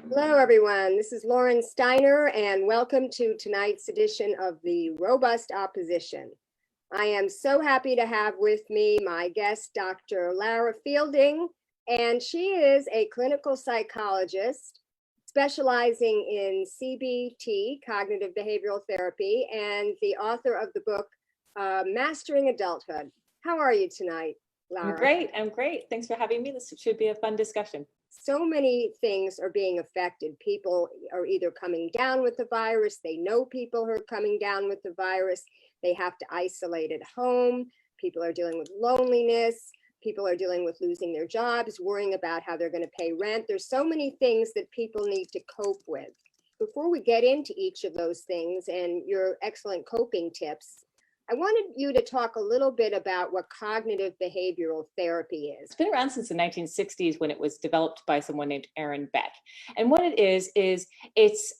Hello, everyone. This is Lauren Steiner, and welcome to tonight's edition of the Robust Opposition. I am so happy to have with me my guest, Dr. Lara Fielding, and she is a clinical psychologist specializing in CBT, cognitive behavioral therapy, and the author of the book, Mastering Adulthood. How are you tonight, Lara? I'm great. Thanks for having me. This should be a fun discussion. So many things are being affected. People are either coming down with the virus, they know people who are coming down with the virus, they have to isolate at home, people are dealing with loneliness, people are dealing with losing their jobs, worrying about how they're going to pay rent. There's so many things that people need to cope with. Before we get into each of those things and your excellent coping tips, I wanted you to talk a little bit about what cognitive behavioral therapy is. It's been around since the 1960s when it was developed by someone named Aaron Beck. And what it is it's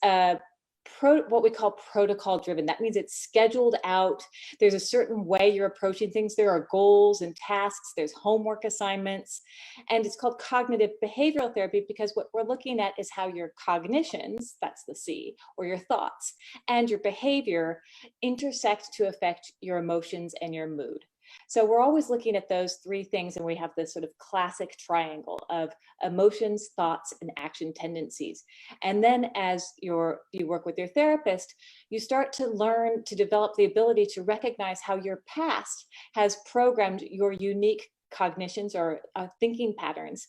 what we call protocol driven. That means it's scheduled out. There's a certain way you're approaching things. There are goals and tasks. There's homework assignments. And it's called cognitive behavioral therapy because what we're looking at is how your cognitions, that's the C, or your thoughts, and your behavior intersect to affect your emotions and your mood. So we're always looking at those three things, and we have this sort of classic triangle of emotions, thoughts, and action tendencies. And then as you work with your therapist, you start to learn to develop the ability to recognize how your past has programmed your unique cognitions or thinking patterns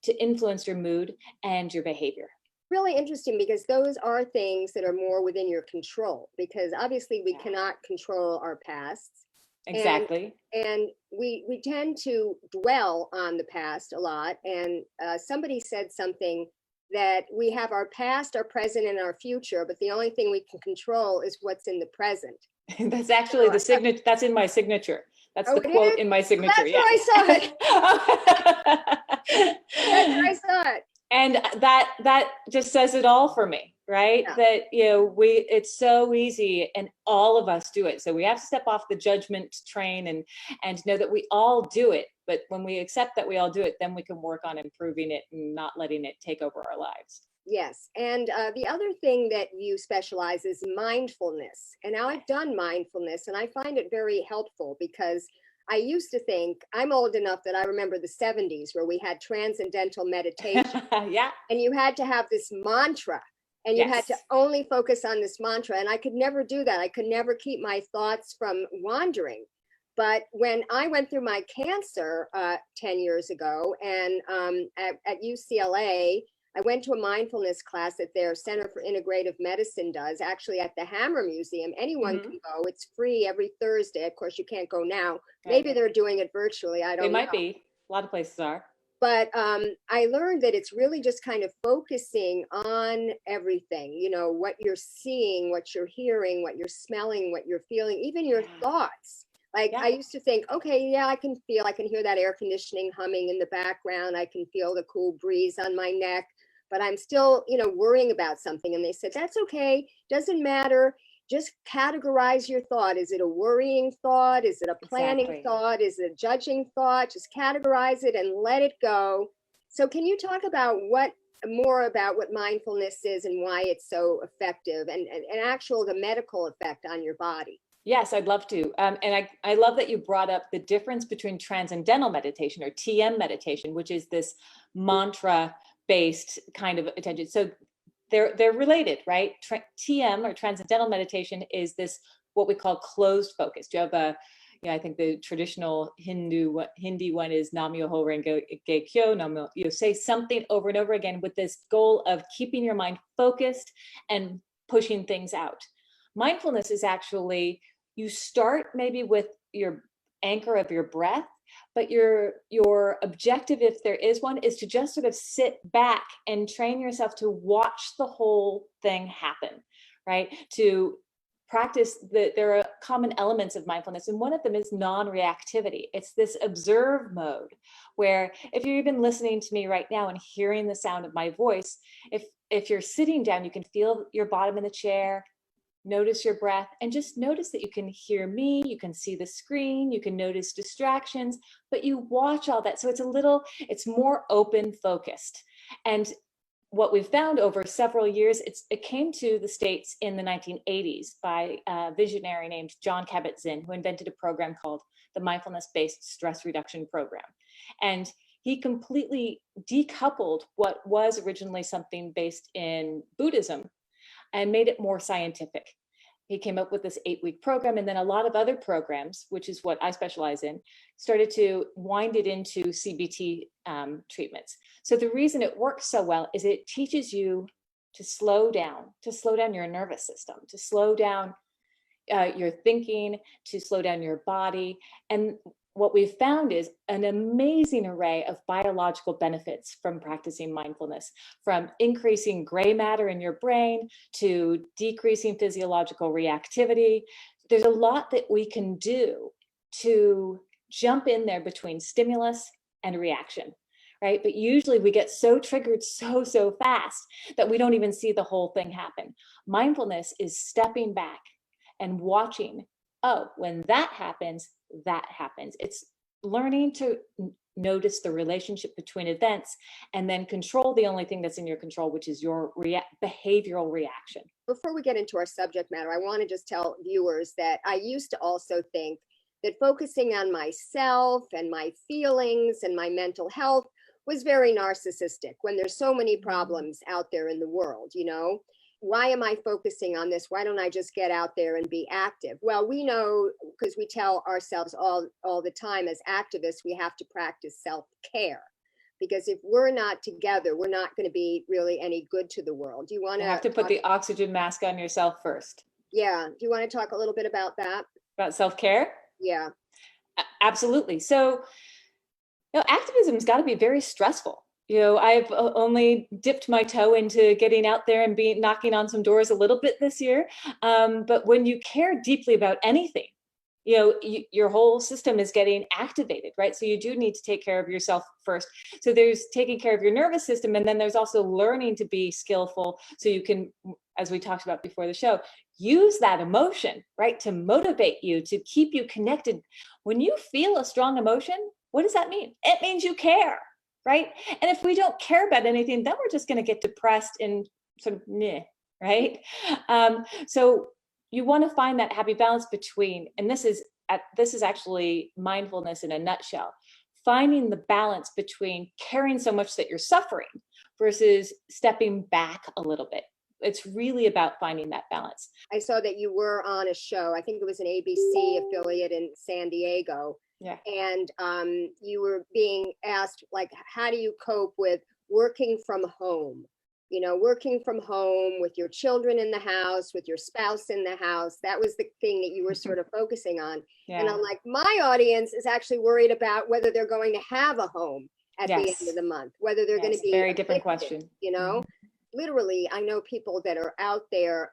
to influence your mood and your behavior. Really interesting because those are things that are more within your control, because obviously we cannot control our pasts. Exactly. And we tend to dwell on the past a lot. And somebody said something that we have our past, our present, and our future, but the only thing we can control is what's in the present. That's actually the signature. That's in my signature. That's the quote in my signature. That's where I saw it. That's where I saw it. And that just says it all for me, right? Yeah. That, it's so easy and all of us do it. So we have to step off the judgment train and know that we all do it. But when we accept that we all do it, then we can work on improving it and not letting it take over our lives. Yes. And the other thing that you specialize is mindfulness. And now I've done mindfulness and I find it very helpful because I used to think, I'm old enough that I remember the 70s where we had transcendental meditation. Yeah. And you had to have this mantra and you had to only focus on this mantra. And I could never do that. I could never keep my thoughts from wandering. But when I went through my cancer 10 years ago and at UCLA, I went to a mindfulness class that their Center for Integrative Medicine does, actually at the Hammer Museum. Anyone can go. It's free every Thursday. Of course, you can't go now. Maybe they're doing it virtually. I don't know. They might be. A lot of places are. But I learned that it's really just kind of focusing on everything, what you're seeing, what you're hearing, what you're smelling, what you're feeling, even your thoughts. Like I used to think, okay, I can hear that air conditioning humming in the background. I can feel the cool breeze on my neck, but I'm still, worrying about something. And they said, that's okay. Doesn't matter. Just categorize your thought. Is it a worrying thought? Is it a planning thought? Is it a judging thought? Just categorize it and let it go. So can you talk about more about what mindfulness is and why it's so effective and the medical effect on your body? Yes, I'd love to. And I love that you brought up the difference between transcendental meditation or TM meditation, which is this mantra-based kind of attention. So they're related, right? TM or transcendental meditation is this, what we call closed focus. Do you have I think the traditional Hindi one is Nam Myoho Renge Kyo. You say something over and over again with this goal of keeping your mind focused and pushing things out. Mindfulness is actually, you start maybe with your anchor of your breath, but your objective, if there is one, is to just sort of sit back and train yourself to watch the whole thing happen, right? To practice there are common elements of mindfulness, and one of them is non-reactivity. It's this observe mode where if you're even listening to me right now and hearing the sound of my voice, if you're sitting down, you can feel your bottom in the chair, notice your breath, and just notice that you can hear me, you can see the screen, you can notice distractions, but you watch all that. So it's more open focused. And what we've found over several years, it came to the States in the 1980s by a visionary named John Kabat-Zinn, who invented a program called the Mindfulness-Based Stress Reduction Program. And he completely decoupled what was originally something based in Buddhism and made it more scientific. He came up with this 8-week program, and then a lot of other programs, which is what I specialize in, started to wind it into CBT treatments. So the reason it works so well is it teaches you to slow down your nervous system, to slow down your thinking, to slow down your body. And what we've found is an amazing array of biological benefits from practicing mindfulness, from increasing gray matter in your brain to decreasing physiological reactivity. There's a lot that we can do to jump in there between stimulus and reaction, right? But usually we get so triggered so fast that we don't even see the whole thing happen. Mindfulness is stepping back and watching, oh, when that happens. It's learning to notice the relationship between events and then control the only thing that's in your control, which is your behavioral reaction. Before we get into our subject matter, I want to just tell viewers that I used to also think that focusing on myself and my feelings and my mental health was very narcissistic when there's so many problems out there in the world, you know? Why am I focusing on this? Why don't I just get out there and be active? Well, we know, because we tell ourselves all the time as activists, we have to practice self-care. Because if we're not together, we're not going to be really any good to the world. Do you want to have to put the oxygen mask on yourself first? Yeah. Do you want to talk a little bit about that? About self-care? Yeah. Absolutely. So, activism's got to be very stressful. I've only dipped my toe into getting out there and knocking on some doors a little bit this year. But when you care deeply about anything, your whole system is getting activated, right? So you do need to take care of yourself first. So there's taking care of your nervous system, and then there's also learning to be skillful so you can, as we talked about before the show, use that emotion, right, to motivate you, to keep you connected. When you feel a strong emotion, what does that mean? It means you care. Right? And if we don't care about anything, then we're just going to get depressed and sort of meh, right? So you want to find that happy balance between, and this is actually mindfulness in a nutshell, finding the balance between caring so much that you're suffering versus stepping back a little bit. It's really about finding that balance. I saw that you were on a show, I think it was an ABC affiliate in San Diego. Yeah. And you were being asked, like, how do you cope with working from home? Working from home with your children in the house, with your spouse in the house. That was the thing that you were sort of focusing on. Yeah. And I'm like, my audience is actually worried about whether they're going to have a home at the end of the month, whether they're going to be very different question. Literally, I know people that are out there,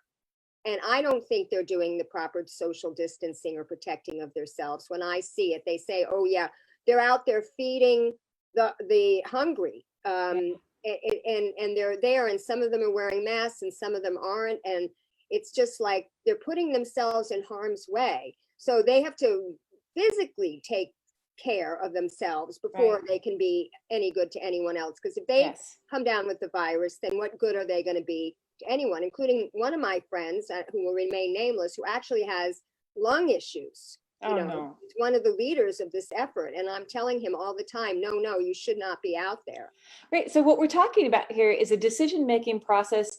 and I don't think they're doing the proper social distancing or protecting of themselves. When I see it, they say, oh yeah, they're out there feeding the hungry. And they're there, and some of them are wearing masks and some of them aren't. And it's just like they're putting themselves in harm's way. So they have to physically take care of themselves before they can be any good to anyone else. Because if they come down with the virus, then what good are they going to be to anyone, including one of my friends who will remain nameless, who actually has lung issues. No. He's one of the leaders of this effort. And I'm telling him all the time, no, you should not be out there. Right. So what we're talking about here is a decision-making process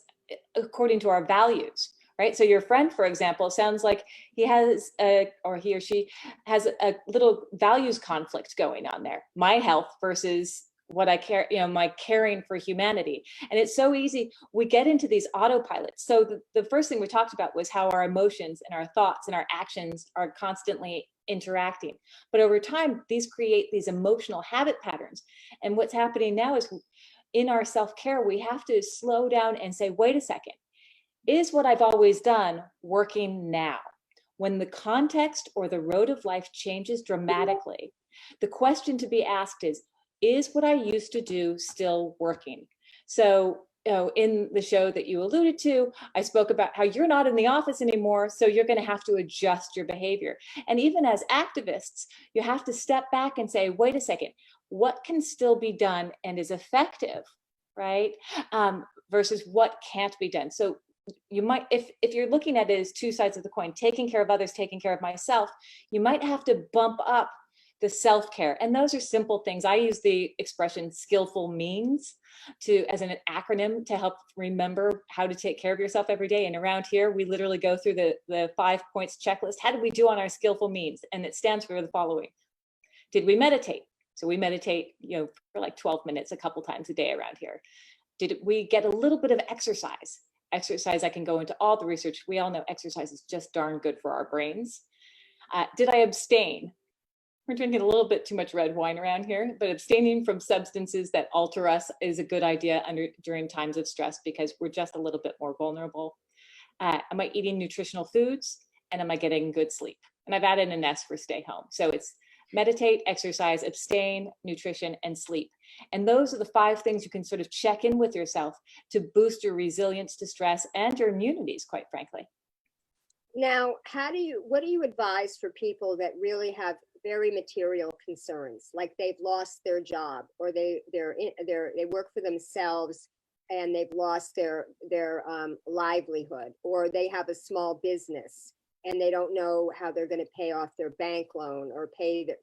according to our values, right? So your friend, for example, sounds like he or she has a little values conflict going on there. My health versus what I care, my caring for humanity. And it's so easy. We get into these autopilots. So the first thing we talked about was how our emotions and our thoughts and our actions are constantly interacting. But over time, these create these emotional habit patterns. And what's happening now is in our self-care, we have to slow down and say, wait a second, is what I've always done working now? When the context or the road of life changes dramatically, the question to be asked is what I used to do still working? So, in the show that you alluded to, I spoke about how you're not in the office anymore, so you're going to have to adjust your behavior. And even as activists, you have to step back and say, wait a second, what can still be done and is effective, right? Versus what can't be done. So you might, if you're looking at it as two sides of the coin, taking care of others, taking care of myself, you might have to bump up the self-care. And those are simple things. I use the expression skillful means as an acronym to help remember how to take care of yourself every day. And around here, we literally go through the 5 points checklist. How did we do on our skillful means? And it stands for the following. Did we meditate? So we meditate, for like 12 minutes, a couple times a day around here. Did we get a little bit of exercise? Exercise, I can go into all the research. We all know exercise is just darn good for our brains. Did I abstain? We're drinking a little bit too much red wine around here, but abstaining from substances that alter us is a good idea during times of stress because we're just a little bit more vulnerable. Am I eating nutritional foods? And am I getting good sleep? And I've added an S for stay home. So it's meditate, exercise, abstain, nutrition, and sleep. And those are the 5 things you can sort of check in with yourself to boost your resilience to stress and your immunities, quite frankly. Now, what do you advise for people that really have very material concerns, like they've lost their job or they work for themselves and they've lost their livelihood, or they have a small business and they don't know how they're going to pay off their bank loan or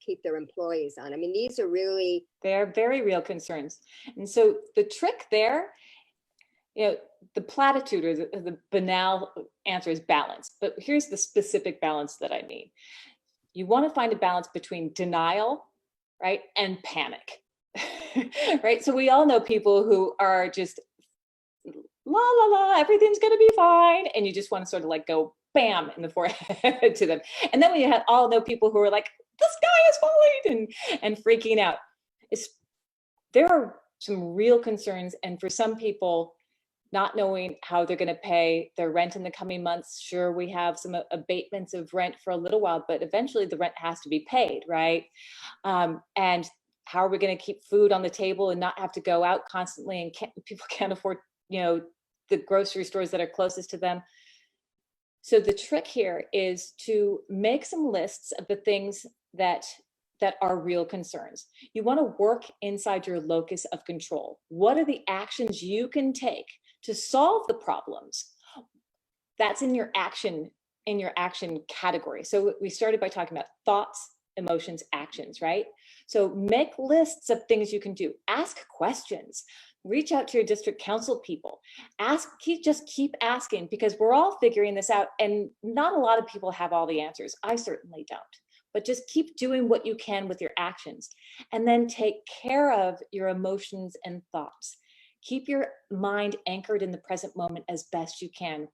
keep their employees on? I mean, these are really, they're very real concerns. And so the trick there, the platitude or the banal answer is balance, but here's the specific balance that I mean. You want to find a balance between denial, right, and panic, right? So we all know people who are just la la la, everything's going to be fine, and you just want to sort of like go bam in the forehead to them. And then we all know people who are like, the sky is falling and freaking out. There are some real concerns, and for some people, not knowing how they're going to pay their rent in the coming months. Sure, we have some abatements of rent for a little while, but eventually the rent has to be paid, right? And how are we going to keep food on the table and not have to go out constantly, and people can't afford, the grocery stores that are closest to them. So the trick here is to make some lists of the things that are real concerns. You want to work inside your locus of control. What are the actions you can take to solve the problems? That's in your action category. So we started by talking about thoughts, emotions, actions, right? So make lists of things you can do. Ask questions. Reach out to your district council people. Just keep asking, because we're all figuring this out, and not a lot of people have all the answers. I certainly don't. But just keep doing what you can with your actions, and then take care of your emotions and thoughts. Keep your mind anchored in the present moment as best you can.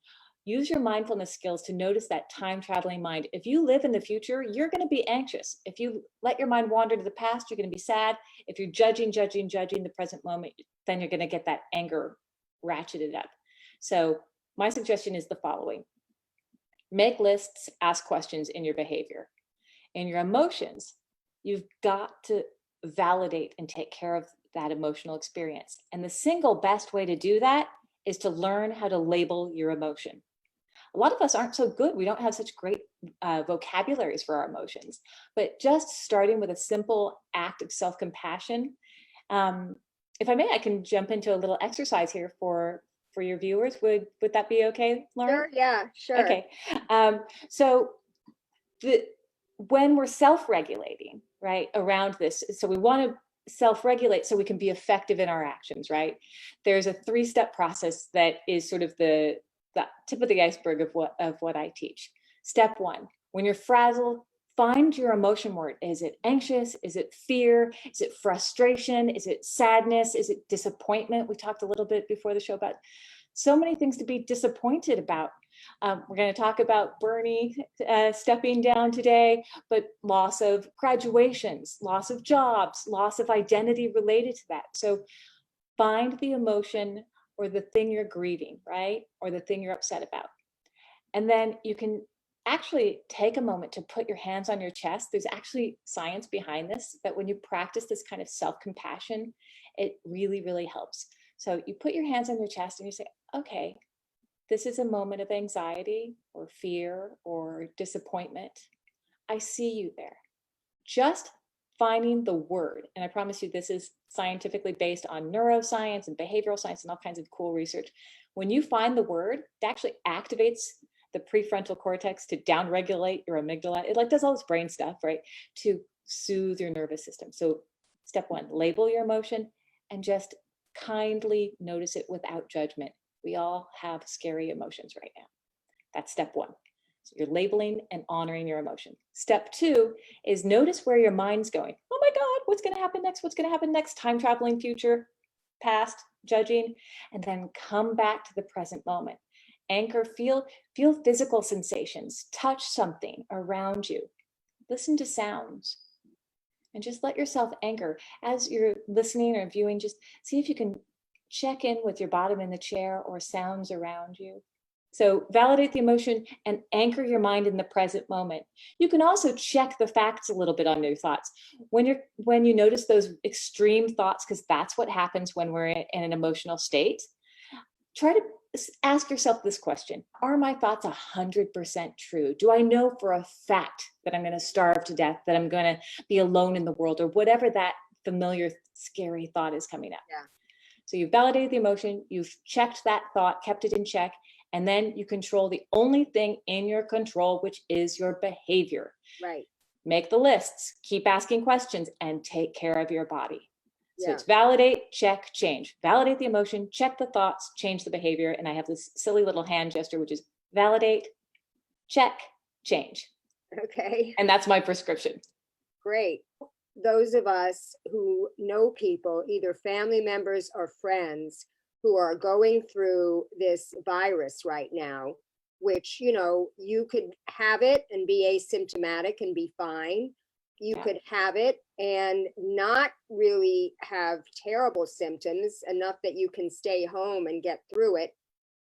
Use your mindfulness skills to notice that time traveling mind. If you live in the future, you're going to be anxious. If you let your mind wander to the past, you're going to be sad. If you're judging the present moment, then you're going to get that anger ratcheted up. So my suggestion is the following. Make lists, ask questions in your behavior. In your emotions, you've got to validate and take care of that emotional experience. And the single best way to do that is to learn how to label your emotion. A lot of us aren't so good. We don't have such great vocabularies for our emotions, but just starting with a simple act of self-compassion. If I may, I can jump into a little exercise here for your viewers. Would that be okay, Lauren? Sure, yeah, sure. Okay. So when we're self-regulating, right, around this, so we want to self-regulate so we can be effective in our actions, right? There's a 3-step process that is sort of the tip of the iceberg of what I teach. Step 1, when you're frazzled, find your emotion word. Is it anxious? Is it fear? Is it frustration? Is it sadness? Is it disappointment? We talked a little bit before the show about so many things to be disappointed about. We're going to talk about Bernie stepping down today, but loss of graduations, loss of jobs, loss of identity related to that. So find the emotion or the thing you're grieving, right? Or the thing you're upset about. And then you can actually take a moment to put your hands on your chest. There's actually science behind this, that when you practice this kind of self-compassion, it really, really helps. So you put your hands on your chest and you say, okay, this is a moment of anxiety or fear or disappointment. I see you there. Just finding the word. And I promise you, this is scientifically based on neuroscience and behavioral science and all kinds of cool research. When you find the word, it actually activates the prefrontal cortex to downregulate your amygdala. It like does all this brain stuff, right? To soothe your nervous system. So step one, label your emotion and just kindly notice it without judgment. We all have scary emotions right now. That's step one. So you're labeling and honoring your emotion. Step two is notice where your mind's going. Oh my God, what's going to happen next? What's going to happen next? Time traveling, future, past, judging, and then come back to the present moment. Anchor, feel physical sensations, touch something around you, listen to sounds, and just let yourself anchor. As you're listening or viewing, just see if you can check in with your bottom in the chair or sounds around you. So validate the emotion and anchor your mind in the present moment. You can also check the facts a little bit on your thoughts. When you notice those extreme thoughts, because that's what happens when we're in an emotional state, try to ask yourself this question. Are my thoughts 100% true? Do I know for a fact that I'm going to starve to death, that I'm going to be alone in the world, or whatever that familiar, scary thought is coming up? Yeah. So you've validated the emotion, you've checked that thought, kept it in check, and then you control the only thing in your control, which is your behavior. Right. Make the lists, keep asking questions, and take care of your body. So Yeah. it's validate, check, change. Validate the emotion, check the thoughts, change the behavior. And I have this silly little hand gesture, which is validate, check, change. Okay. And that's my prescription. Great. Those of us who know people, either family members or friends, who are going through this virus right now, which, you could have it and be asymptomatic and be fine. You could have it and not really have terrible symptoms, enough that you can stay home and get through it.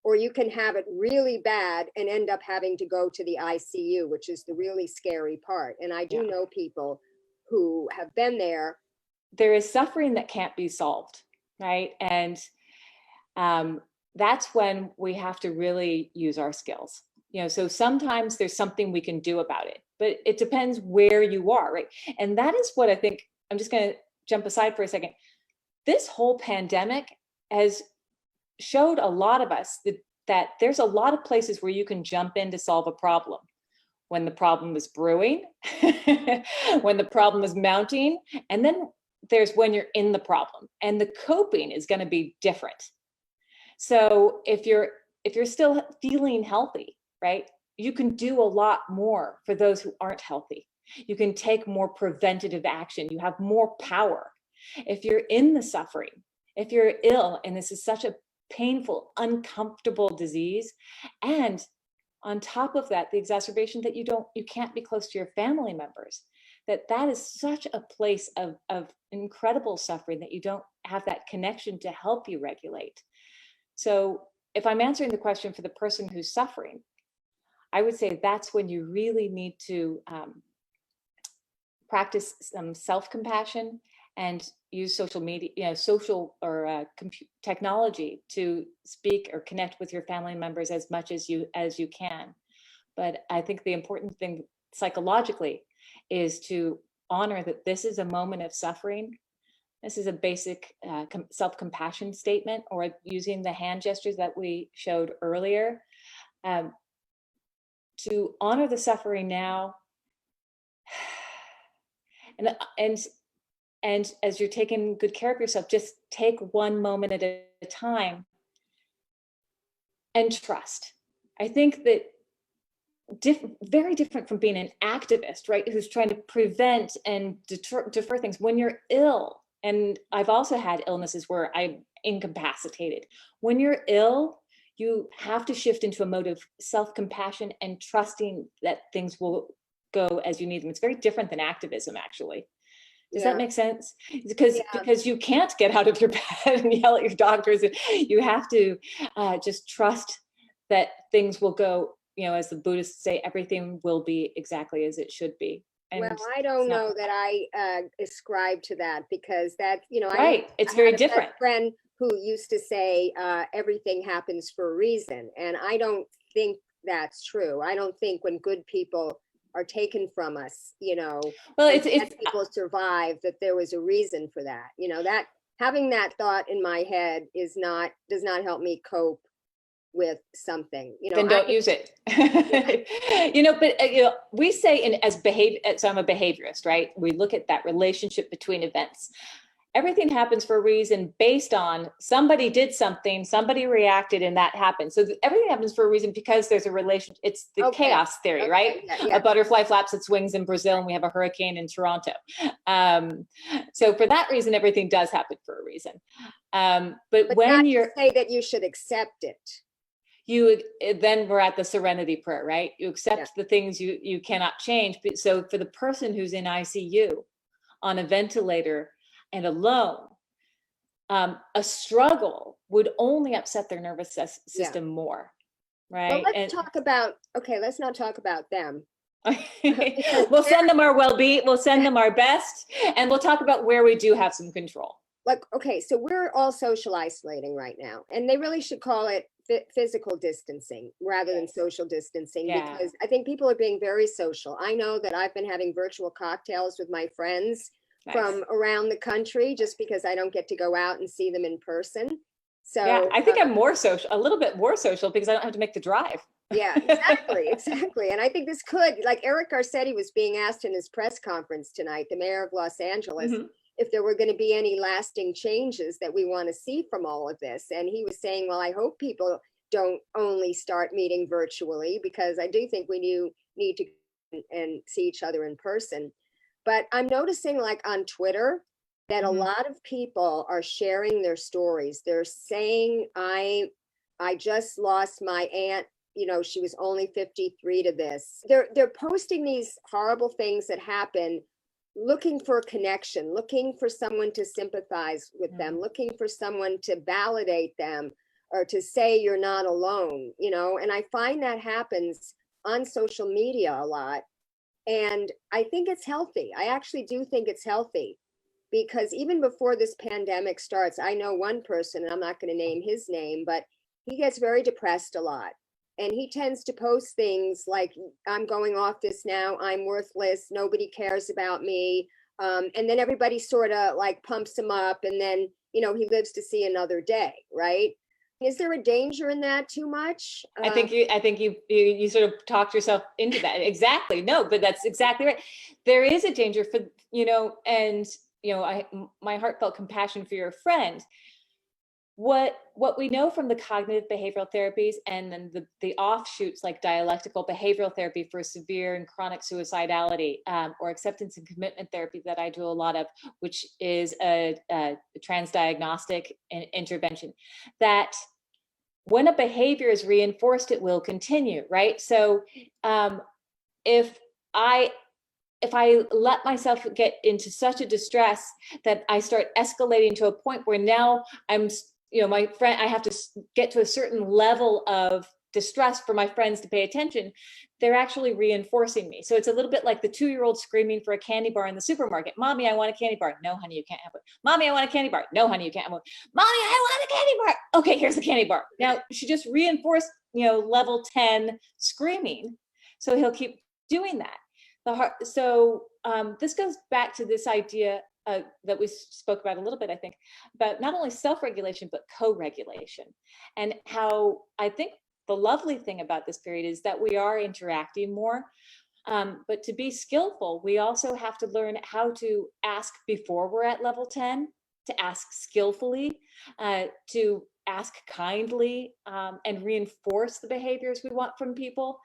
Or you can have it really bad and end up having to go to the ICU, which is the really scary part. And I do know people who have been there. There is suffering that can't be solved, right? And that's when we have to really use our skills. So sometimes there's something we can do about it, but it depends where you are, right? And that is what I think. I'm just going to jump aside for a second. This whole pandemic has showed a lot of us that there's a lot of places where you can jump in to solve a problem. When the problem is brewing, when the problem is mounting, and then there's when you're in the problem, and the coping is going to be different. So if you're still feeling healthy, right, you can do a lot more for those who aren't healthy. You can take more preventative action. You have more power. If you're in the suffering, if you're ill, and this is such a painful, uncomfortable disease, and on top of that, the exacerbation that you can't be close to your family members, that is such a place of incredible suffering that you don't have that connection to help you regulate. So if I'm answering the question for the person who's suffering, I would say that's when you really need to practice some self-compassion and use social media, technology to speak or connect with your family members as much as you can. But I think the important thing psychologically is to honor that this is a moment of suffering. This is a basic self-compassion statement, or using the hand gestures that we showed earlier, to honor the suffering now. And as you're taking good care of yourself, just take one moment at a time and trust. I think that very different from being an activist, right? Who's trying to prevent and defer things. When you're ill, and I've also had illnesses where I'm incapacitated. When you're ill, you have to shift into a mode of self-compassion and trusting that things will go as you need them. It's very different than activism, actually. Does that make sense? Because you can't get out of your bed and yell at your doctors. And you have to just trust that things will go, as the Buddhists say, everything will be exactly as it should be. And well, I don't know that I ascribe to that, because that, right. It's very different. A friend who used to say everything happens for a reason. And I don't think that's true. I don't think when good people are taken from us, you know, Well, and it's people survive, that there was a reason for that, you know, that having that thought in my head does not help me cope with something, you know. Then don't use it. You know, but you know, we say so I'm a behaviorist, right? We look at that relationship between events. Everything happens for a reason based on somebody did something, somebody reacted, and that happened. So everything happens for a reason because there's a relation. It's the chaos theory, right? Yeah. A butterfly flaps its wings in Brazil, and we have a hurricane in Toronto. So for that reason, everything does happen for a reason. But when not you're to say that you should accept it. Then we're at the serenity prayer, right? You accept the things you cannot change. So for the person who's in ICU on a ventilator and alone, a struggle would only upset their nervous system more, right? Well, let's not talk about them. We'll send them our well-being, we'll send them our best, and we'll talk about where we do have some control. Like, okay, so we're all social isolating right now, and they really should call it physical distancing rather than social distancing, because I think people are being very social. I know that I've been having virtual cocktails with my friends from around the country just because I don't get to go out and see them in person. So yeah, I think I'm more social, a little bit more social, because I don't have to make the drive. Yeah, exactly. And I think this could, like Eric Garcetti was being asked in his press conference tonight, the mayor of Los Angeles, if there were going to be any lasting changes that we want to see from all of this. And he was saying, well, I hope people don't only start meeting virtually, because I do think we need to and see each other in person. But I'm noticing, like on Twitter, that a lot of people are sharing their stories. They're saying, I just lost my aunt, you know, she was only 53 to this. They're posting these horrible things that happen, looking for a connection, looking for someone to sympathize with them, looking for someone to validate them or to say you're not alone, you know. And I find that happens on social media a lot. And I think it's healthy. I actually do think it's healthy, because even before this pandemic starts, I know one person, and I'm not going to name his name, but he gets very depressed a lot. And he tends to post things like, I'm going off this now, I'm worthless, nobody cares about me. And then everybody sort of like pumps him up, and then, you know, he lives to see another day, right? Is there a danger in that too much? I think you sort of talked yourself into that. Exactly. No, but that's exactly right. There is a danger for, you know, and, you know, my heartfelt compassion for your friend. What we know from the cognitive behavioral therapies, and then the offshoots like dialectical behavioral therapy for severe and chronic suicidality, or acceptance and commitment therapy that I do a lot of, which is a transdiagnostic intervention, that when a behavior is reinforced, it will continue, right? So if I let myself get into such a distress that I start escalating to a point where now I'm, you know, my friend, I have to get to a certain level of distress for my friends to pay attention, they're actually reinforcing me. So it's a little bit like the 2-year-old screaming for a candy bar in the supermarket. Mommy, I want a candy bar. No, honey, you can't have it. Mommy, I want a candy bar. No, honey, you can't have it. Mommy, I want a candy bar. Okay, here's the candy bar. Now she just reinforced, you know, level 10 screaming. So he'll keep doing that. So this goes back to this idea that we spoke about a little bit, I think, about not only self-regulation, but co-regulation, and how I think the lovely thing about this period is that we are interacting more. But to be skillful, we also have to learn how to ask before we're at level 10, to ask skillfully, to ask kindly, and reinforce the behaviors we want from people,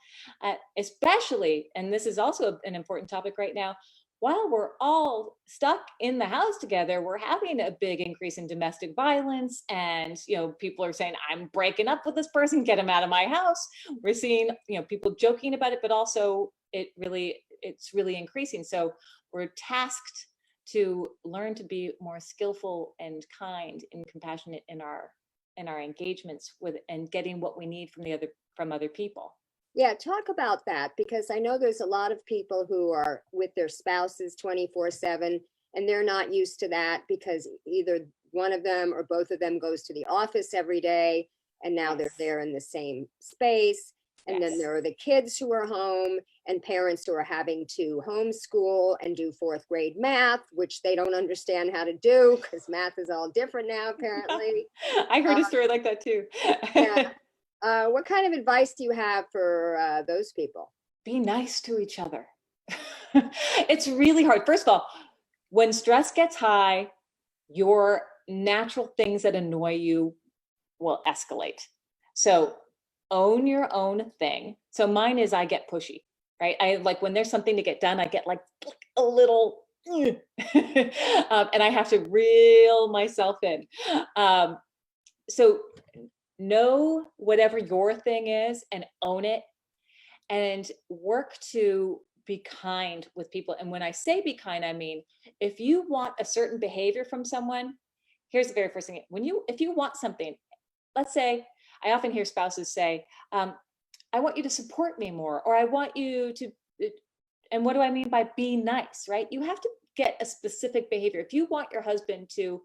especially, and this is also an important topic right now, while we're all stuck in the house together, we're having a big increase in domestic violence. And, you know, people are saying, I'm breaking up with this person, get him out of my house. We're seeing, you know, people joking about it, but also it's really increasing. So we're tasked to learn to be more skillful and kind and compassionate in our engagements with, and getting what we need from other people. Yeah, talk about that, because I know there's a lot of people who are with their spouses 24/7, and they're not used to that because either one of them or both of them goes to the office every day, and now they're there in the same space. And then Yes. there are the kids who are home and parents who are having to homeschool and do fourth grade math, which they don't understand how to do because math is all different now, apparently. I heard a story like that too. Yeah. What kind of advice do you have for those people? Be nice to each other. It's really hard. First of all, when stress gets high, your natural things that annoy you will escalate. So own your own thing. So mine is I get pushy, right? I like when there's something to get done, I get like a little, and I have to reel myself in. So know whatever your thing is and own it, and work to be kind with people. And when I say be kind, I mean, if you want a certain behavior from someone, here's the very first thing. If you want something, let's say, I often hear spouses say, I want you to support me more, or I want you to, and what do I mean by be nice, right? You have to get a specific behavior. If you want your husband to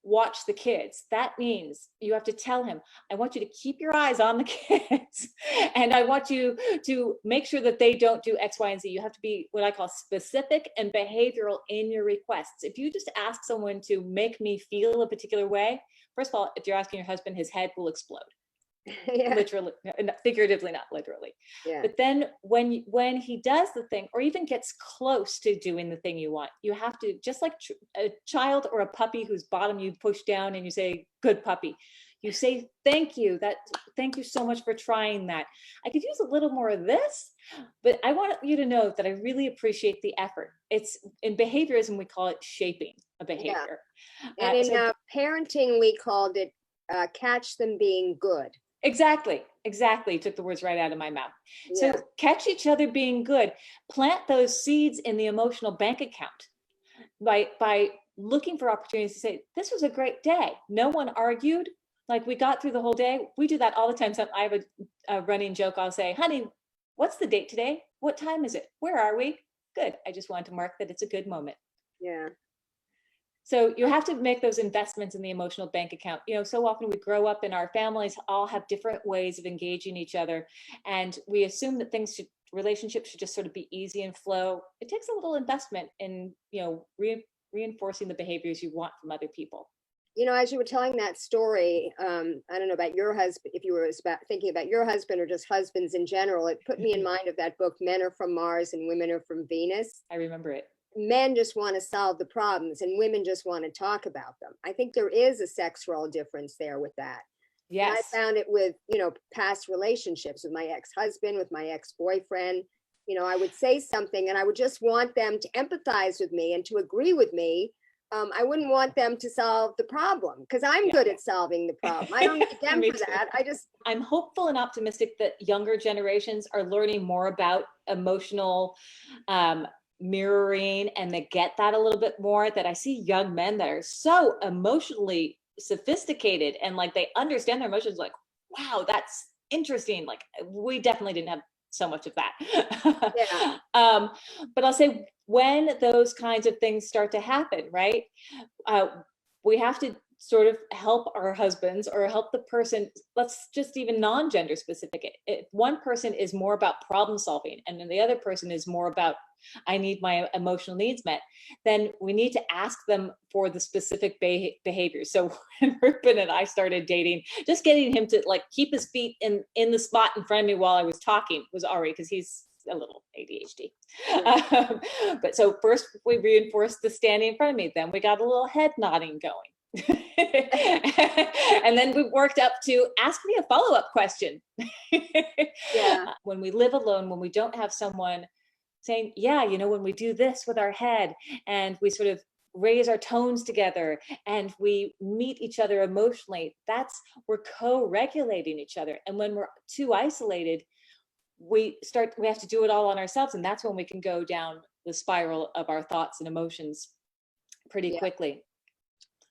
watch the kids, that means you have to tell him, I want you to keep your eyes on the kids and I want you to make sure that they don't do X, Y, and Z. You have to be what I call specific and behavioral in your requests. If you just ask someone to make me feel a particular way, first of all, if you're asking your husband, his head will explode. Yeah. Literally, figuratively, not literally. Yeah. But then when he does the thing, or even gets close to doing the thing you want, you have to, just like a child or a puppy whose bottom you push down and you say, good puppy, you say, thank you so much for trying that. I could use a little more of this, but I want you to know that I really appreciate the effort. It's in behaviorism, we call it shaping a behavior. Yeah. And in parenting, we called it catch them being good. Exactly. Took the words right out of my mouth. Yeah. So catch each other being good. Plant those seeds in the emotional bank account by looking for opportunities to say, this was a great day. No one argued. Like we got through the whole day. We do that all the time. So I have a running joke. I'll say, honey, what's the date today? What time is it? Where are we? Good. I just wanted to mark that it's a good moment. Yeah. So you have to make those investments in the emotional bank account. So often we grow up in our families all have different ways of engaging each other. And we assume that relationships should just sort of be easy and flow. It takes a little investment in, reinforcing the behaviors you want from other people. As you were telling that story, I don't know about your husband, if you were thinking about your husband or just husbands in general, it put me in mind of that book, Men Are From Mars and Women Are From Venus. I remember it. Men just want to solve the problems and women just want to talk about them. I think there is a sex role difference there with that. Yes. And I found it with, past relationships with my ex-husband, with my ex-boyfriend. I would say something and I would just want them to empathize with me and to agree with me. I wouldn't want them to solve the problem because I'm good at solving the problem. I don't need them for that. I'm hopeful and optimistic that younger generations are learning more about emotional mirroring, and they get that a little bit more. That I see young men that are so emotionally sophisticated and like they understand their emotions. Like, wow, that's interesting. Like we definitely didn't have so much of that. Yeah. But I'll say when those kinds of things start to happen, right? We have to sort of help our husbands or help the person, let's just even non-gender specific. If one person is more about problem solving and then the other person is more about, I need my emotional needs met, then we need to ask them for the specific behaviors. So when Ruben and I started dating, just getting him to like keep his feet in the spot in front of me while I was talking was already, because he's a little ADHD. But so first we reinforced the standing in front of me, then we got a little head nodding going. And then we worked up to ask me a follow-up question. Yeah. When we live alone, when we don't have someone saying, yeah, when we do this with our head and we sort of raise our tones together and we meet each other emotionally, we're co-regulating each other. And when we're too isolated, we have to do it all on ourselves. And that's when we can go down the spiral of our thoughts and emotions pretty quickly.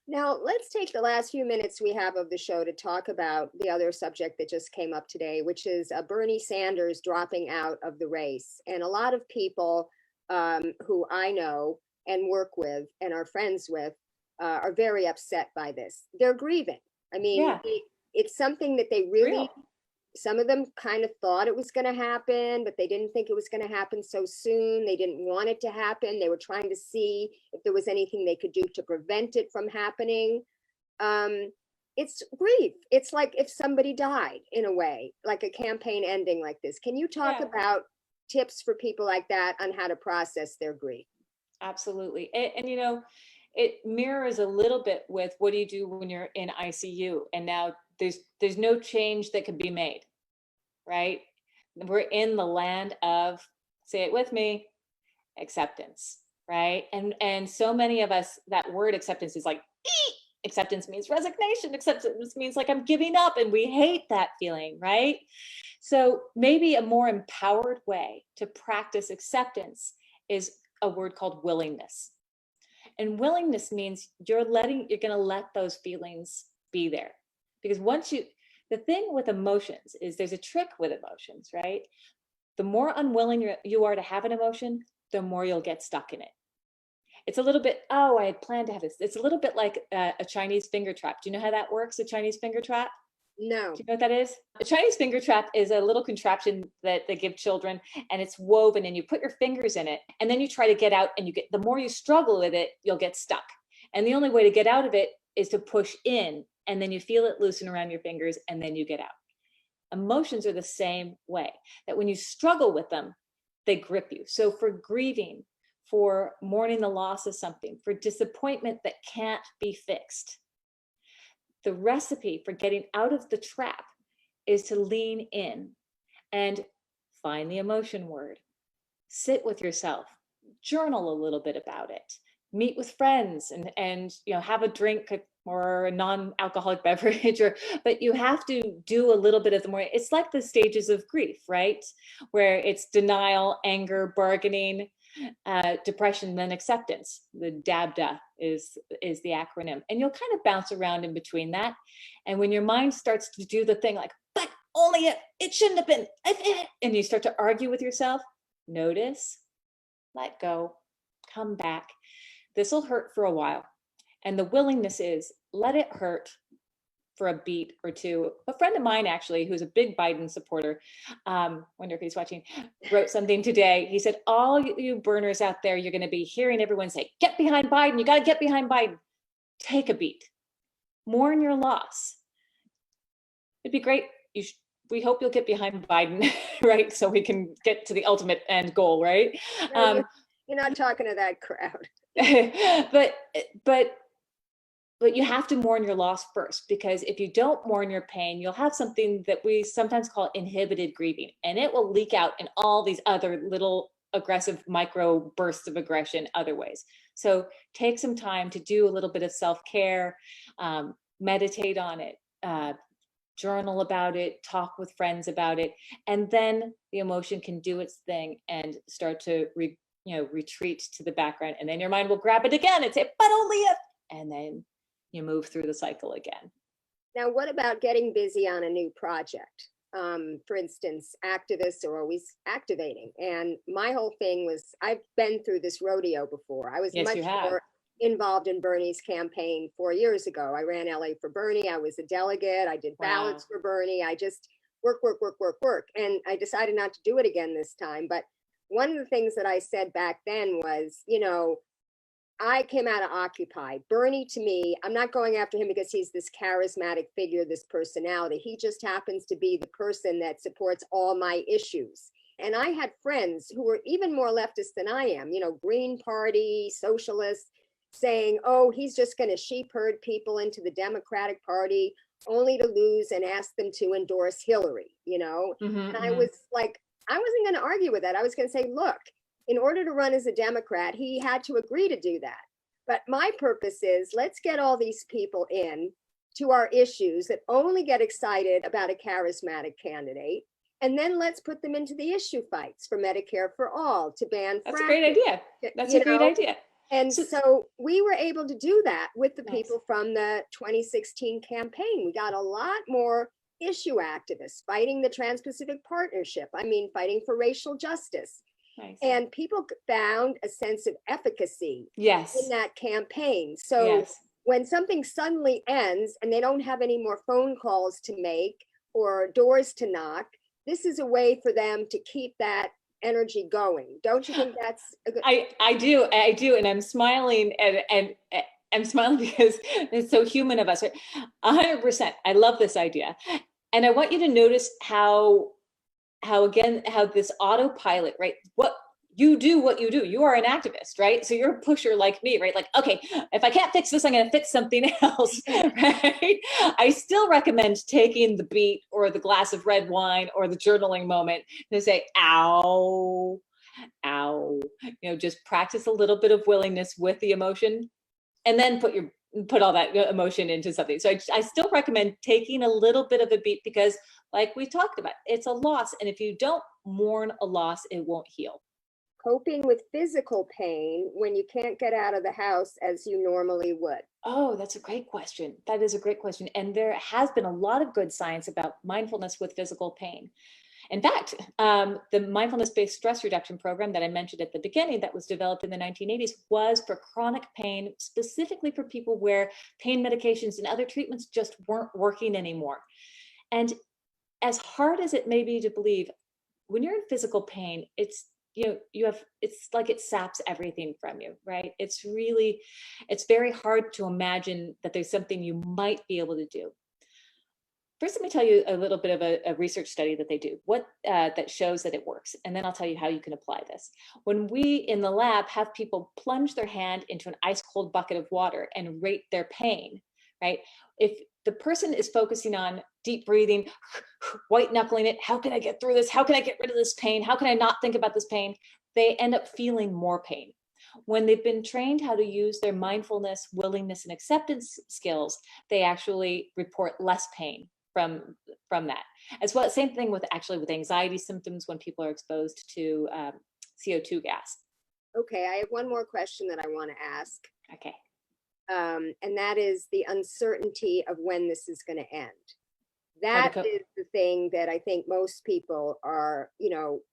Now, let's take the last few minutes we have of the show to talk about the other subject that just came up today, which is Bernie Sanders dropping out of the race. And a lot of people who I know and work with and are friends with are very upset by this. They're grieving. I mean, it's something that they really some of them kind of thought it was going to happen, but they didn't think it was going to happen so soon. They didn't want it to happen. They were trying to see if there was anything they could do to prevent it from happening. It's grief. It's like if somebody died, in a way, like a campaign ending like this. Can you talk about tips for people like that on how to process their grief? Absolutely. And you know, it mirrors a little bit with what do you do when you're in ICU and now there's no change that can be made, right? We're in the land of, say it with me, acceptance, right? And so many of us, that word acceptance is like, acceptance means resignation, acceptance means like I'm giving up, and we hate that feeling, right? So maybe a more empowered way to practice acceptance is a word called willingness. And willingness means you're going to let those feelings be there. Because the thing with emotions is there's a trick with emotions, right? The more unwilling you are to have an emotion, the more you'll get stuck in it. It's a little bit, oh, I had planned to have this. It's a little bit like a Chinese finger trap. Do you know how that works, a Chinese finger trap? No. Do you know what that is? A Chinese finger trap is a little contraption that they give children, and it's woven, and you put your fingers in it, and then you try to get out, and the more you struggle with it, you'll get stuck. And the only way to get out of it is to push in, and then you feel it loosen around your fingers, and then you get out. Emotions are the same way, that when you struggle with them, they grip you. So for grieving, for mourning the loss of something, for disappointment that can't be fixed, the recipe for getting out of the trap is to lean in and find the emotion word, sit with yourself, journal a little bit about it, meet with friends and have a drink or a non-alcoholic beverage, but you have to do a little bit of the more, it's like the stages of grief, right? Where it's denial, anger, bargaining, depression, then acceptance. The DABDA is the acronym, and you'll kind of bounce around in between that. And when your mind starts to do the thing like, but only it shouldn't have been, and you start to argue with yourself, notice, let go, come back. This will hurt for a while, and the willingness is let it hurt for a beat or two. A friend of mine, actually, who's a big Biden supporter, wonder if he's watching, wrote something today. He said, all you burners out there, you're going to be hearing everyone say, get behind Biden. You got to get behind Biden. Take a beat. Mourn your loss. It'd be great. We hope you'll get behind Biden, right? So we can get to the ultimate end goal, right? No, you're not talking to that crowd. But you have to mourn your loss first, because if you don't mourn your pain, you'll have something that we sometimes call inhibited grieving, and it will leak out in all these other little aggressive micro bursts of aggression other ways. So take some time to do a little bit of self-care, meditate on it, journal about it, talk with friends about it, and then the emotion can do its thing and start to retreat to the background, and then your mind will grab it again and say, but only if, and then you move through the cycle again. Now, what about getting busy on a new project? For instance, activists are always activating. And my whole thing was, I've been through this rodeo before. I was much more involved in Bernie's campaign 4 years ago. I ran LA for Bernie. I was a delegate. I did ballots for Bernie. I just work. And I decided not to do it again this time. But one of the things that I said back then was, I came out of Occupy. Bernie, to me, I'm not going after him because he's this charismatic figure, this personality. He just happens to be the person that supports all my issues. And I had friends who were even more leftist than I am, Green Party, socialists, saying, oh, he's just going to sheep herd people into the Democratic Party only to lose and ask them to endorse Hillary, And I was like, I wasn't going to argue with that. I was going to say, look, in order to run as a Democrat, he had to agree to do that. But my purpose is, let's get all these people in to our issues that only get excited about a charismatic candidate. And then let's put them into the issue fights for Medicare for all, to ban fracking. That's a great idea. That's a great idea. And so we were able to do that with the people from the 2016 campaign. We got a lot more issue activists fighting the Trans-Pacific Partnership. Fighting for racial justice. Nice. And people found a sense of efficacy in that campaign. So when something suddenly ends and they don't have any more phone calls to make, or doors to knock, this is a way for them to keep that energy going. Don't you think that's a good? I do, and I'm smiling, and I'm smiling because it's so human of us. 100%. I love this idea, and I want you to notice how again, how this autopilot, right? What you do, you are an activist, right? So you're a pusher like me, right? Like, okay, if I can't fix this, I'm going to fix something else, right? I still recommend taking the beat or the glass of red wine or the journaling moment to say, ow, ow, just practice a little bit of willingness with the emotion, and then put all that emotion into something. So I still recommend taking a little bit of a beat, because like we talked about, it's a loss. And if you don't mourn a loss, it won't heal. Coping with physical pain when you can't get out of the house as you normally would? Oh, that's a great question. That is a great question. And there has been a lot of good science about mindfulness with physical pain. In fact, the mindfulness-based stress reduction program that I mentioned at the beginning, that was developed in the 1980s, was for chronic pain, specifically for people where pain medications and other treatments just weren't working anymore. And as hard as it may be to believe, when you're in physical pain, it's it's like it saps everything from you, right? It's very hard to imagine that there's something you might be able to do. First, let me tell you a little bit of a research study that they do, that shows that it works. And then I'll tell you how you can apply this. When we in the lab have people plunge their hand into an ice cold bucket of water and rate their pain, right? If the person is focusing on deep breathing, white knuckling it, how can I get through this? How can I get rid of this pain? How can I not think about this pain? They end up feeling more pain. When they've been trained how to use their mindfulness, willingness, and acceptance skills, they actually report less pain from that. As well, same thing with anxiety symptoms when people are exposed to CO2 gas. Okay, I have one more question that I want to ask. Okay. And that is the uncertainty of when this is going to end. That is the thing that I think most people are,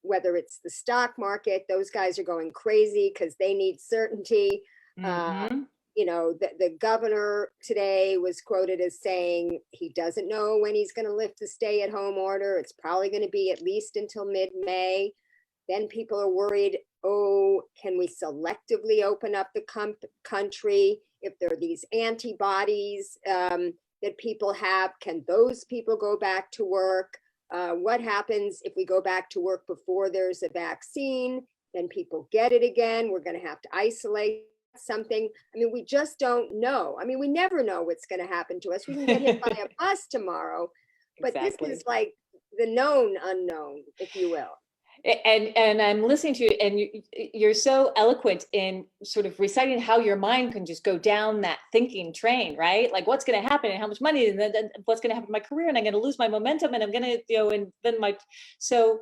whether it's the stock market, those guys are going crazy because they need certainty. Mm-hmm. The governor today was quoted as saying he doesn't know when he's going to lift the stay-at-home order. It's probably going to be at least until mid-May. Then people are worried, oh, can we selectively open up the country? If there are these antibodies that people have, can those people go back to work? What happens if we go back to work before there's a vaccine? Then people get it again. We're going to have to isolate something. I mean, we just don't know. I mean, we never know what's going to happen to us. We can get hit by a bus tomorrow, but Exactly. This is like the known unknown, if you will. And I'm listening to you, and you're so eloquent in sort of reciting how your mind can just go down that thinking train, right? Like what's going to happen and how much money, and then what's going to happen to my career, and I'm going to lose my momentum, and I'm going to, and then so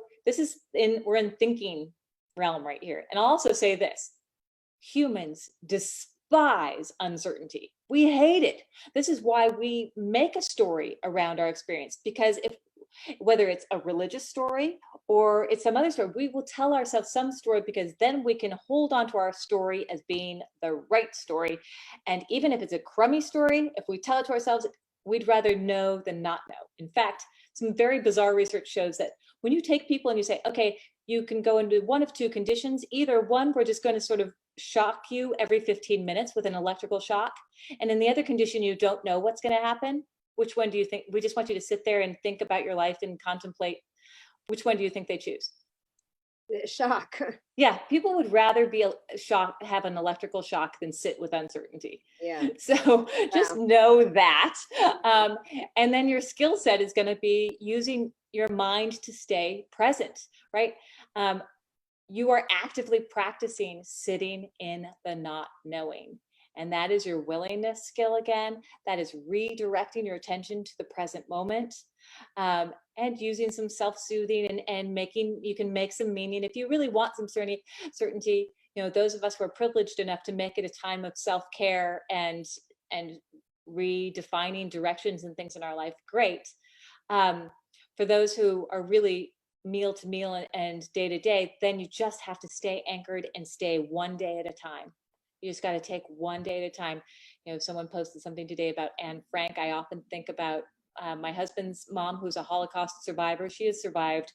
we're in thinking realm right here. And I'll also say this: humans despise uncertainty. We hate it. This is why we make a story around our experience, because whether it's a religious story or it's some other story, we will tell ourselves some story, because then we can hold on to our story as being the right story. And even if it's a crummy story, if we tell it to ourselves, we'd rather know than not know. In fact, some very bizarre research shows that when you take people and you say, okay, you can go into one of two conditions. Either one, we're just going to sort of shock you every 15 minutes with an electrical shock. And in the other condition, you don't know what's going to happen. Which one do you think? We just want you to sit there and think about your life and contemplate. Which one do you think they choose? The shock. Yeah, people would rather be have an electrical shock than sit with uncertainty. Yeah. So just know that. And then your skill set is going to be using your mind to stay present, right? You are actively practicing sitting in the not knowing. And that is your willingness skill again. That is redirecting your attention to the present moment, and using some self-soothing and you can make some meaning. If you really want some certainty, those of us who are privileged enough to make it a time of self-care and redefining directions and things in our life, great. For those who are really meal to meal and day to day, then you just have to stay anchored and stay one day at a time. You just got to take one day at a time. Someone posted something today about Anne Frank. I often think about my husband's mom, who's a Holocaust survivor. She has survived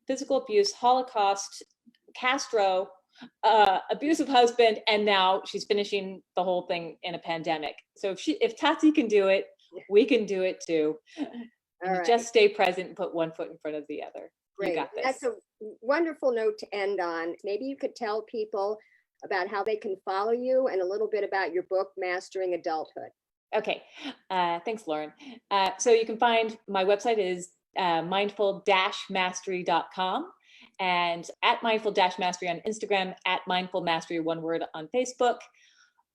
physical abuse, Holocaust, Castro, abusive husband, and now she's finishing the whole thing in a pandemic. So if Tati can do it, we can do it too. Right. Just stay present and put one foot in front of the other. Great. You got this. That's a wonderful note to end on. Maybe you could tell people about how they can follow you and a little bit about your book, Mastering Adulthood. Okay. Thanks, Lauren. So you can find my website is mindful-mastery.com, and at mindful-mastery on Instagram, at mindful mastery, one word, on Facebook,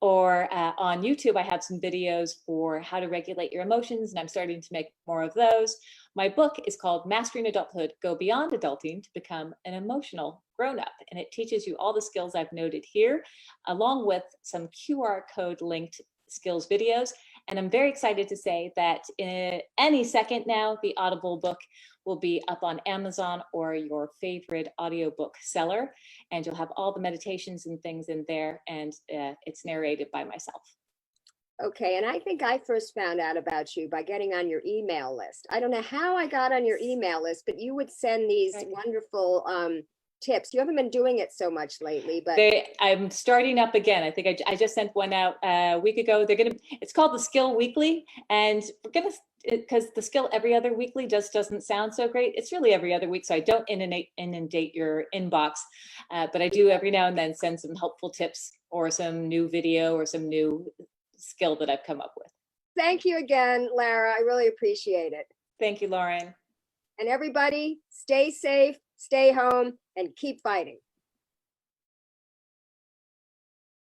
or on YouTube. I have some videos for how to regulate your emotions, and I'm starting to make more of those. My book is called Mastering Adulthood, Go Beyond Adulting to Become an Emotional Grown-Up, and it teaches you all the skills I've noted here, along with some QR code linked skills videos. And I'm very excited to say that in any second now, the Audible book will be up on Amazon or your favorite audiobook seller, and you'll have all the meditations and things in there, and it's narrated by myself. Okay, and I think I first found out about you by getting on your email list. I don't know how I got on your email list, but you would send these wonderful tips. You haven't been doing it so much lately, but I'm starting up again. I think I just sent one out a week ago. It's called the Skill Weekly, and because the Skill Every Other Weekly just doesn't sound so great. It's really every other week, so I don't inundate your inbox, but I do every now and then send some helpful tips or some new video or some new skill that I've come up with. Thank you again, Lara. I really appreciate it. Thank you, Lauren. And everybody, stay safe, stay home, and keep fighting.